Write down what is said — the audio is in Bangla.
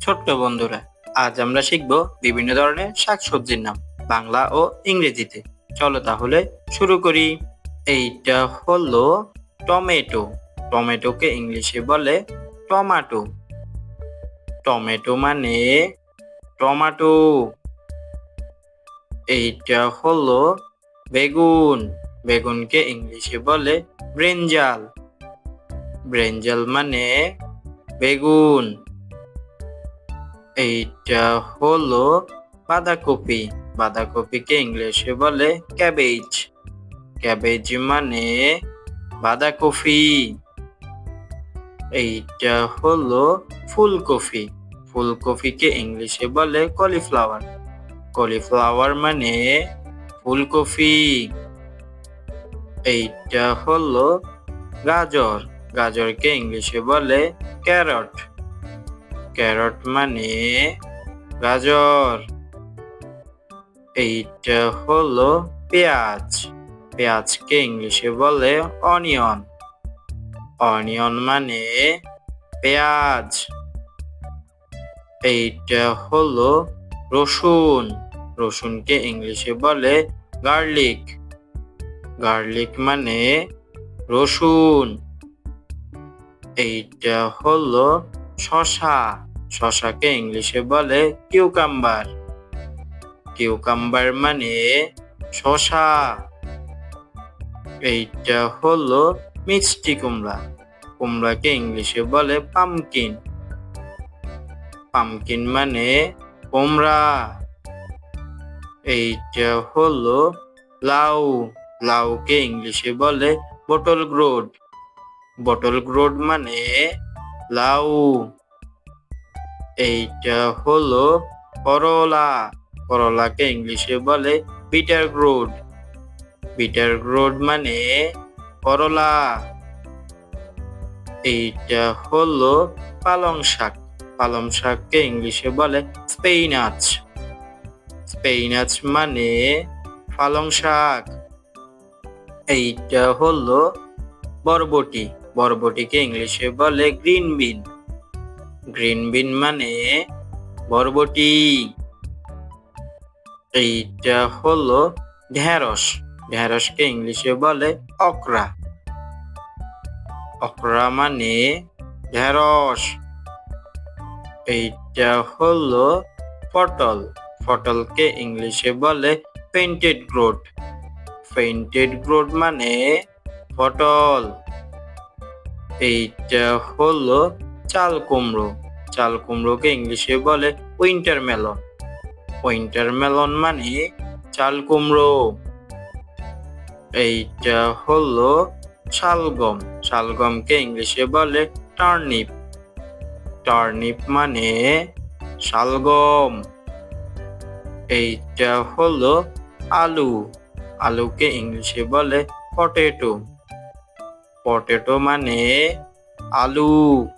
ছোট্ট বন্ধুরা, আজ আমরা শিখব বিভিন্ন ধরনের শাকসবজির নাম বাংলা ও ইংরেজিতে। চলো তাহলে শুরু করি। এইটা হলো টমেটো। টমেটোকে ইংলিশে বলে টমাটো। টমেটো মানে টমাটো। এইটা হলো বেগুন। বেগুনকে ইংলিশে বলে ব্রিঞ্জাল। ব্রিঞ্জাল মানে বেগুন। এইটা হলো বাঁধাকপি। বাঁধাকপিকে ইংলিশে বলে ক্যাবেজ। ক্যাবেজ মানে বাঁধাকপি। এইটা হলো ফুলকপি। ফুলকপিকে ইংলিশে বলে কলিফ্লাওয়ার। কলিফ্লাওয়ার মানে ফুলকপি। এইটা হলো গাজর। গাজরকে ইংলিশে বলে ক্যারট। ক্যারট মানে গাজর। এইটা হলো পেঁয়াজ। পেঁয়াজকে ইংলিশে বলে অনিয়ন। অনিয়ন মানে পেঁয়াজ। এইটা হলো রসুন। রসুনকে ইংলিশে বলে গার্লিক। গার্লিক মানে রসুন। এইটা হলো শসা। শসাকে ইংলিশে বলে কিউকাম্বার। কিউকাম্বার মানে শসা। এইটা হলো মিষ্টি কুমড়া। কুমড়াকে ইংলিশে বলে পামকিন। পামকিন মানে কুমড়া। এইটা হলো লাউ। লাউকে ইংলিশে বলে বটল গ্রোড। বটল গ্রোড মানে লাউ। এইটা হলো করলা। করলাকে ইংলিশে বলে বিটার গ্রোড। বিটার গ্রোড মানে করলা। এইটা হলো পালং শাক। পালং শাককে ইংলিশে বলে স্পেইনাচ। স্পেইনাচ মানে পালং শাক। এইটা হলো বরবটি। বরবটিকে ইংলিশে বলে গ্রিন বিন। গ্রিন বিন মানে বরবটি। এইটা হলো ঢেঁড়স। ঢেঁড়সকে ইংলিশে বলে অকরা। অকরা মানে ঢেঁড়স। এইটা হলো পটল। পটলকে ইংলিশে বলে পেইন্টেড গ্রোড। পেইন্টেড গ্রোড মানে পটল। এইটা হলো চাল কুমড়ো। চাল কুমড়োকে ইংলিশে বলে উইন্টার মেলন। উইন্টার মেলন মানে চাল কুমড়ো। এইটা হলো শালগম। শালগমকে ইংলিশে বলে টার্নিপ। টার্নিপ মানে শালগম। এইটা হলো আলু। আলুকে ইংলিশে বলে পটেটো। পটেটো মানে আলু।